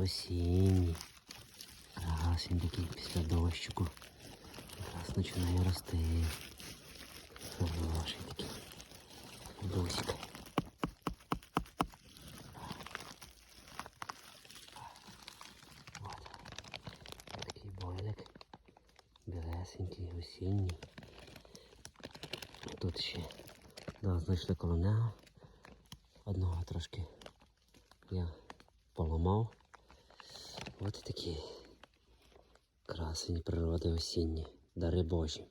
осінній. Красень такий після дощику. Якраз починає рости. Хороший такий бусик. Вот. Такий бойлик. Білесенький, осінній. Тут ще знайшли коло нього. Одного трошки я поламав. Ось такі красені природи осінні, дари Божі.